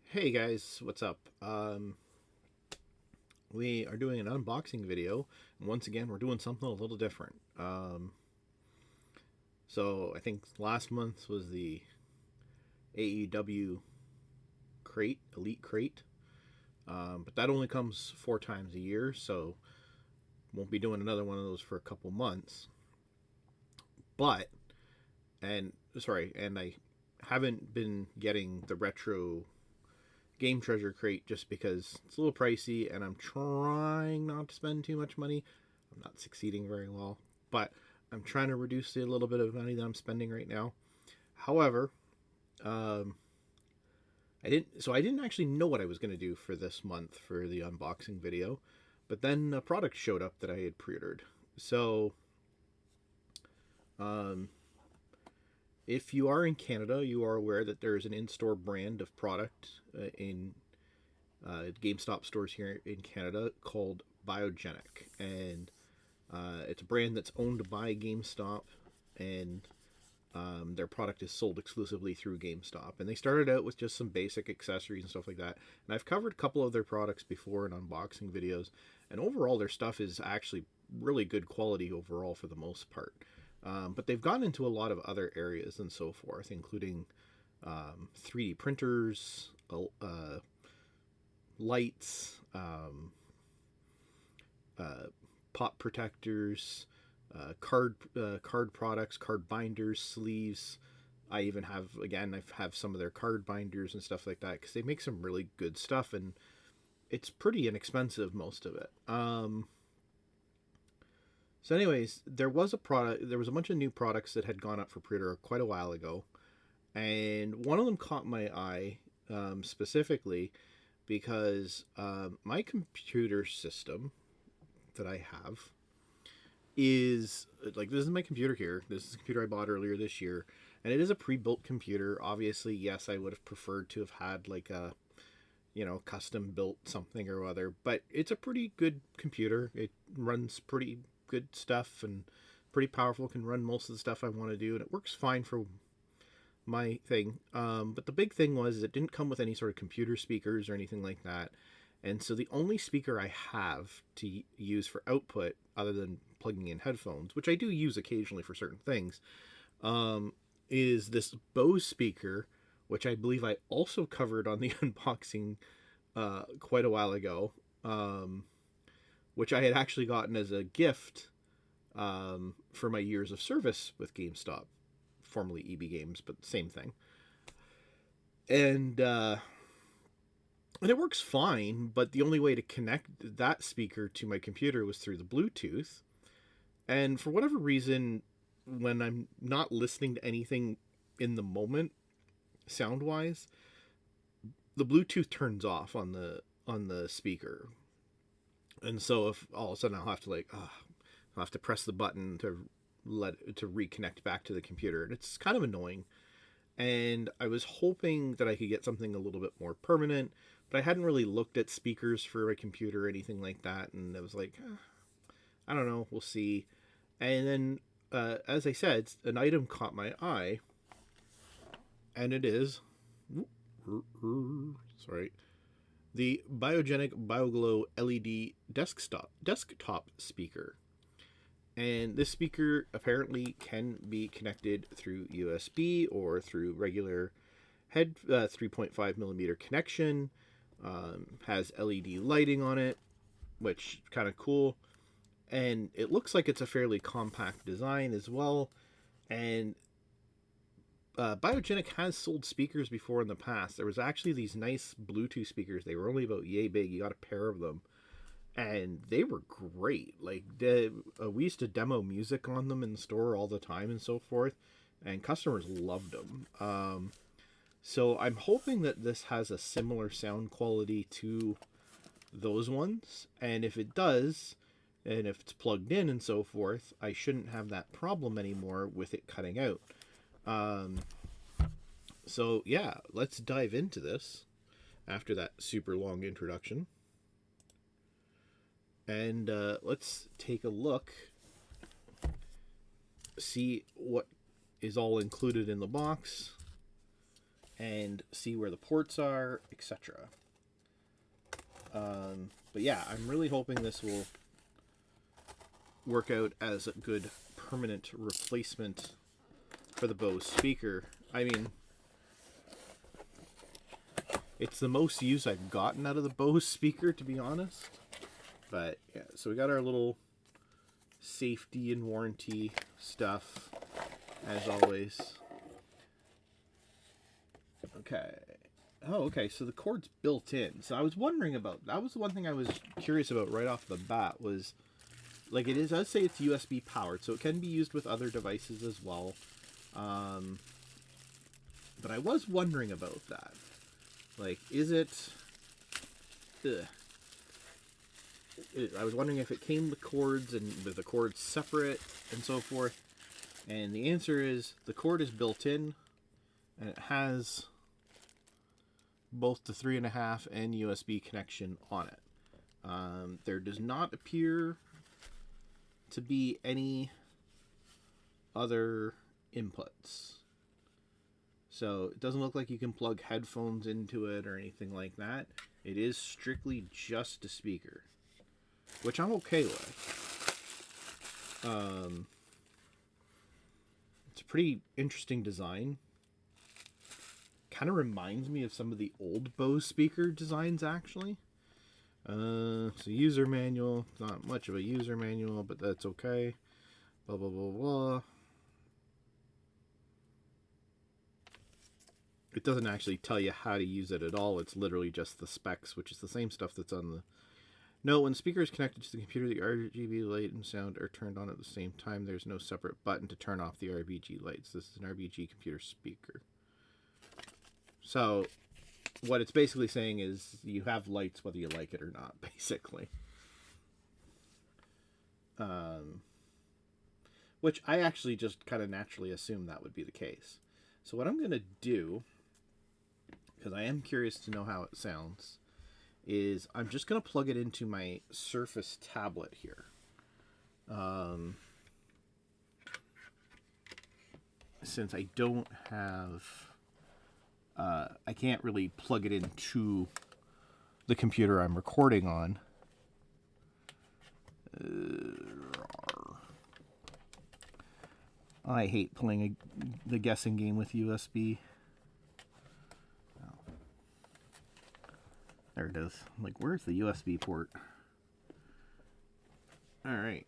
Hey guys, what's up? We are doing an unboxing video, and once again, we're doing something a little different. So I think last month was the AEW crate, Elite crate, but that only comes 4 times a year, so won't be doing another one of those for a couple months. But and I haven't been getting the retro Game Treasure crate just because it's a little pricey and I'm trying not to spend too much money. I'm not succeeding very well, but I'm trying to reduce the little bit of money that I'm spending right now. However, um, I didn't actually know what I was going to do for this month for the unboxing video, but then a product showed up that I had pre-ordered. So, um, if you are in Canada, you are aware that there is an in-store brand of product in GameStop stores here in Canada called Biogenik, and it's a brand that's owned by GameStop, and their product is sold exclusively through GameStop. And they started out with just some basic accessories and stuff like that. And I've covered a couple of their products before in unboxing videos, and overall their stuff is actually really good quality overall for the most part. But they've gone into a lot of other areas and so forth, including 3D printers, lights, pop protectors, card products, card binders, sleeves. I even have I have some of their card binders and stuff like that because they make some really good stuff, and it's pretty inexpensive, most of it. So, anyways, there was a bunch of new products that had gone up for pre-order quite a while ago, and one of them caught my eye specifically because my computer system that I have is like, this is my computer here. This is a computer I bought earlier this year, and it is a pre-built computer. Obviously, yes, I would have preferred to have had like a custom built something or other, but it's a pretty good computer. It runs pretty good stuff and pretty powerful, can run most of the stuff I want to do, and it works fine for my thing. But the big thing was it didn't come with any sort of computer speakers or anything like that. And so the only speaker I have to use for output, other than plugging in headphones, which I do use occasionally for certain things, is this Bose speaker, which I believe I also covered on the unboxing quite a while ago, which I had actually gotten as a gift for my years of service with GameStop, formerly EB Games, but same thing. And and it works fine, but the only way to connect that speaker to my computer was through the Bluetooth. And for whatever reason, when I'm not listening to anything in the moment, sound wise, the Bluetooth turns off on the speaker. And so if all of a sudden I'll have to I'll have to press the button to reconnect back to the computer, and it's kind of annoying. And I was hoping that I could get something a little bit more permanent, but I hadn't really looked at speakers for a computer or anything like that, and I was like, I don't know, we'll see. And then, as I said, an item caught my eye, and it is, sorry, the Biogenik BioGlow LED desktop speaker. And this speaker apparently can be connected through USB or through regular 3.5 millimeter connection. Has LED lighting on it, which is kind of cool. And it looks like it's a fairly compact design as well. And Biogenik has sold speakers before in the past. There was actually these nice Bluetooth speakers. They were only about yay big. You got a pair of them, and they were great. Like, we used to demo music on them in the store all the time and so forth, and customers loved them. So I'm hoping that this has a similar sound quality to those ones, and if it does, and if it's plugged in and so forth, I shouldn't have that problem anymore with it cutting out. So yeah, let's dive into this after that super long introduction. And let's take a look, see what is all included in the box, and see where the ports are, etc. But yeah, I'm really hoping this will work out as a good permanent replacement for the Bose speaker. I mean, it's the most use I've gotten out of the Bose speaker, to be honest. But yeah, so we got our little safety and warranty stuff, as always. Okay. Oh, okay, so the cord's built in. So I was wondering about, that was the one thing I was curious about right off the bat was, like, it is, I'd say it's USB powered, so it can be used with other devices as well. But I was wondering about that. Like, is it... I was wondering if it came with cords and with the cords separate and so forth. And the answer is the cord is built in, and it has both the 3.5 and USB connection on it. There does not appear to be any other inputs. So it doesn't look like you can plug headphones into it or anything like that. It is strictly just a speaker, which I'm okay with. It's a pretty interesting design. Kind of reminds me of some of the old Bose speaker designs, actually. So user manual, not much of a user manual, but that's okay. Blah, blah, blah, blah. It doesn't actually tell you how to use it at all. It's literally just the specs, which is the same stuff that's on the... No, when the speaker is connected to the computer, the RGB light and sound are turned on at the same time. There's no separate button to turn off the RGB lights. This is an RGB computer speaker. So, what it's basically saying is you have lights whether you like it or not, basically. Which I actually just kind of naturally assumed that would be the case. So what I'm going to do, because I am curious to know how it sounds, is I'm just going to plug it into my Surface tablet here. Since I don't have... I can't really plug it into the computer I'm recording on. I hate playing the guessing game with USB. Oh. There it is. I'm like, where's the USB port? Alright.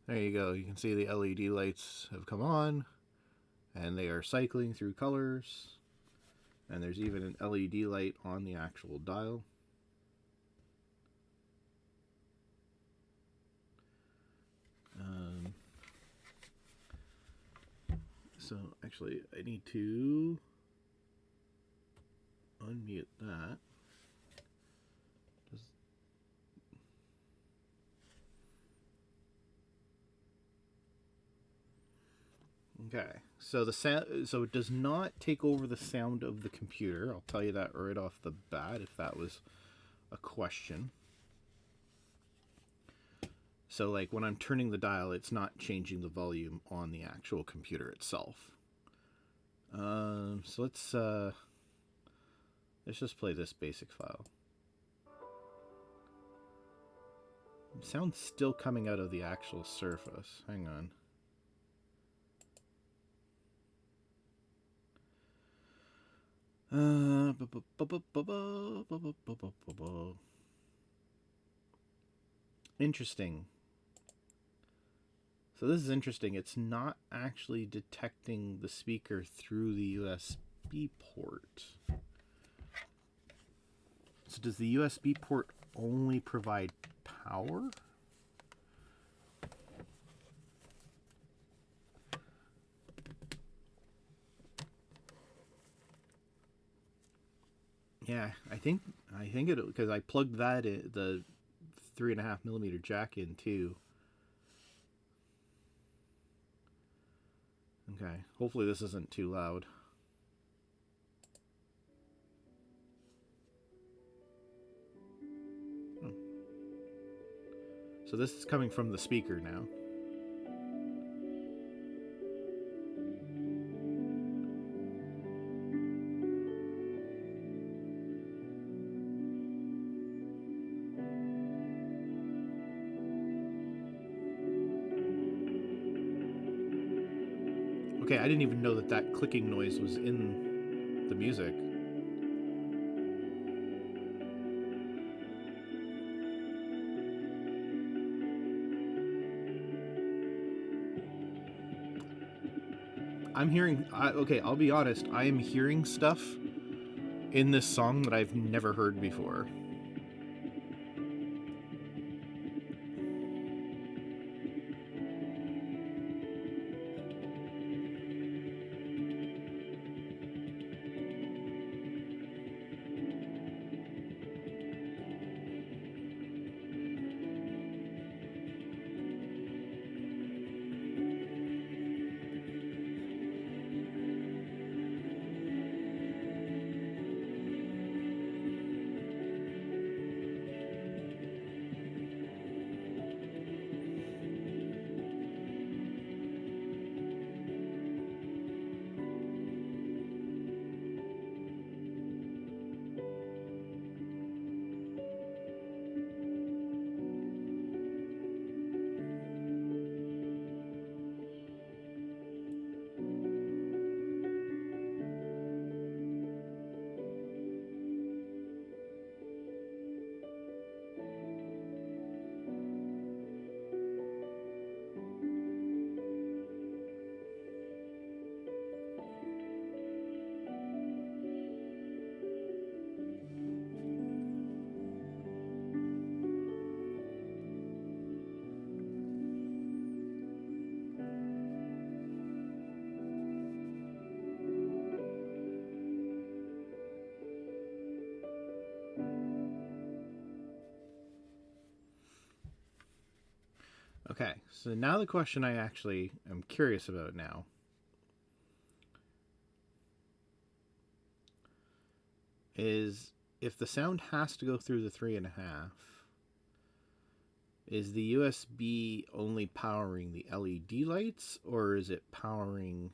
There you go. You can see the LED lights have come on, and they are cycling through colors. And there's even an LED light on the actual dial. So actually, I need to unmute that. Okay, so the sound, so it does not take over the sound of the computer. I'll tell you that right off the bat, if that was a question. So like when I'm turning the dial, it's not changing the volume on the actual computer itself. So let's just play this basic file. The sound's still coming out of the actual Surface. Hang on. Interesting. So this is interesting. It's not actually detecting the speaker through the USB port. So does the USB port only provide power? Yeah, I think it, because I plugged that in, the 3.5mm jack in too. Okay, hopefully this isn't too loud. So this is coming from the speaker now. Okay, I didn't even know that that clicking noise was in the music. I'm hearing... okay, I'll be honest. I am hearing stuff in this song that I've never heard before. Okay, so now the question I actually am curious about now is, if the sound has to go through the 3.5, is the USB only powering the LED lights, or is it powering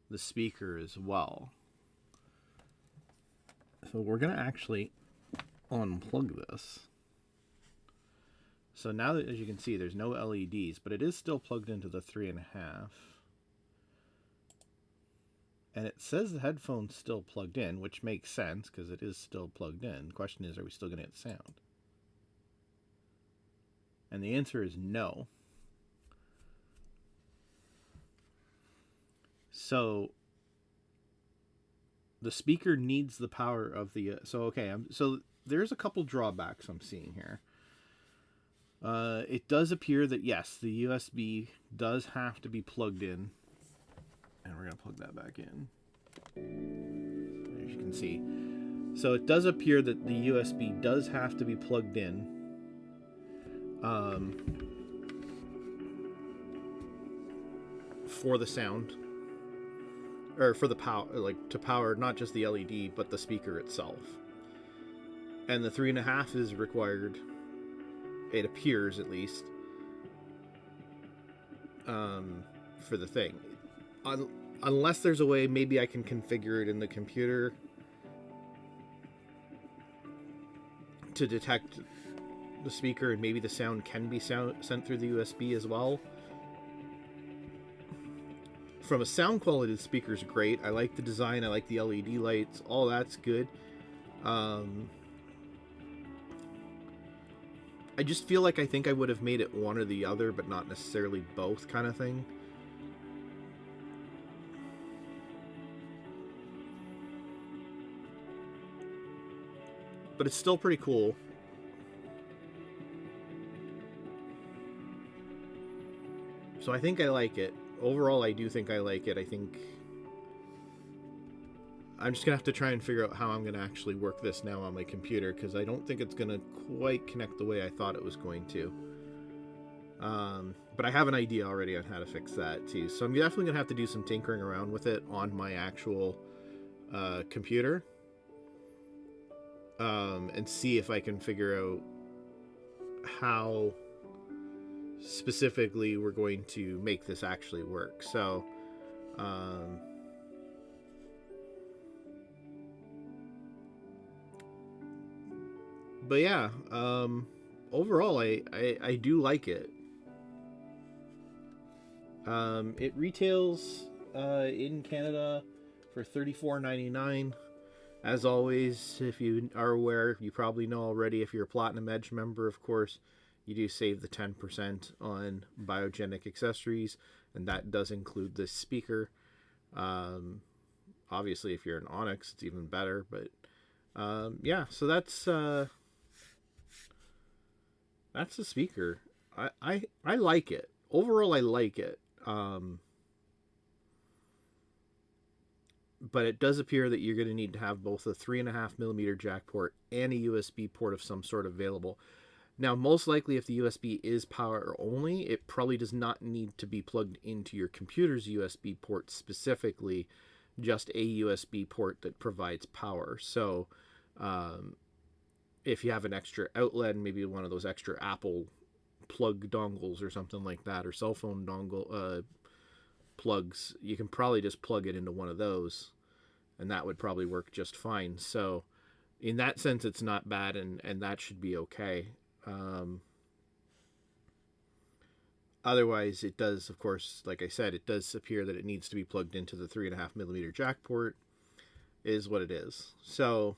the speaker as well? So we're going to actually unplug this. So now that, as you can see, there's no LEDs, but it is still plugged into the 3.5. And it says the headphone's still plugged in, which makes sense because it is still plugged in. The question is, are we still going to get sound? And the answer is no. So the speaker needs the power of the... so there's a couple drawbacks I'm seeing here. It does appear that, yes, the USB does have to be plugged in. And we're going to plug that back in. As you can see. So it does appear that the USB does have to be plugged in. For the sound. Or for the power, like to power not just the LED, but the speaker itself. And the 3.5 is required. It appears, at least, for the thing. Unless there's a way, maybe I can configure it in the computer to detect the speaker, and maybe the sound can be sent through the USB as well. From a sound quality, the speaker's great. I like the design. I like the LED lights. All that's good. I just feel like I think I would have made it one or the other, but not necessarily both, kind of thing. But it's still pretty cool. So I think I like it. Overall, I do think I like it. I think I'm just going to have to try and figure out how I'm going to actually work this now on my computer, because I don't think it's going to quite connect the way I thought it was going to. But I have an idea already on how to fix that too. So I'm definitely going to have to do some tinkering around with it on my actual computer. And see if I can figure out how specifically we're going to make this actually work. So, but yeah, overall, I do like it. It retails in Canada for $34.99. As always, if you are aware, you probably know already, if you're a Platinum Edge member, of course, you do save the 10% on Biogenik accessories, and that does include this speaker. Obviously, if you're an Onyx, it's even better, but yeah, so that's the speaker. I like it. Overall, I like it. But it does appear that you're going to need to have both a 3.5mm jack port and a USB port of some sort available. Now, most likely, if the USB is power only, it probably does not need to be plugged into your computer's USB port specifically, just a USB port that provides power. So, if you have an extra outlet, maybe one of those extra Apple plug dongles or something like that, or cell phone dongle plugs, you can probably just plug it into one of those, and that would probably work just fine. So in that sense, it's not bad, and that should be okay. Otherwise, it does, of course, like I said, it does appear that it needs to be plugged into the 3.5mm jack port, is what it is. So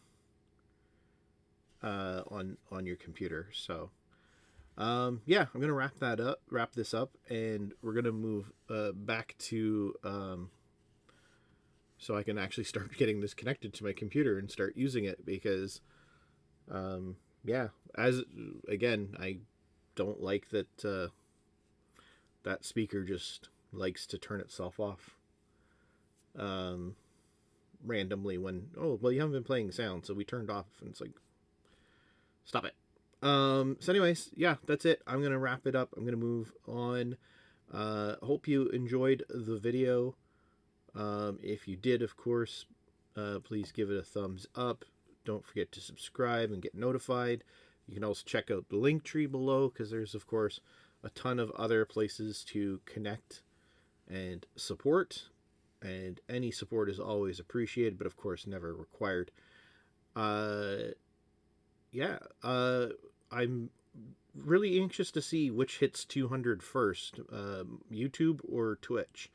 on your computer. So yeah, I'm gonna wrap this up, and we're gonna move back to so I can actually start getting this connected to my computer and start using it, because yeah, as again, I don't like that that speaker just likes to turn itself off randomly when, oh well, you haven't been playing sound, so we turned off, and it's like, stop it. So anyways, yeah, that's it. I'm gonna wrap it up. I'm gonna move on. Hope you enjoyed the video. If you did, of course, please give it a thumbs up. Don't forget to subscribe and get notified. You can also check out the link tree below, because there's, of course, a ton of other places to connect and support. And any support is always appreciated, but of course never required. Yeah, I'm really anxious to see which hits 200 first, YouTube or Twitch.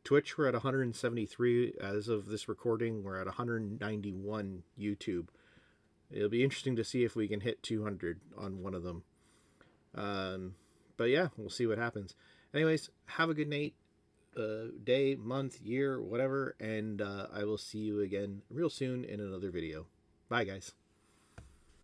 Twitch, we're at 173 as of this recording. We're at 191 YouTube. It'll be interesting to see if we can hit 200 on one of them. But yeah, we'll see what happens. Anyways, have a good night, day, month, year, whatever, and I will see you again real soon in another video. Bye, guys.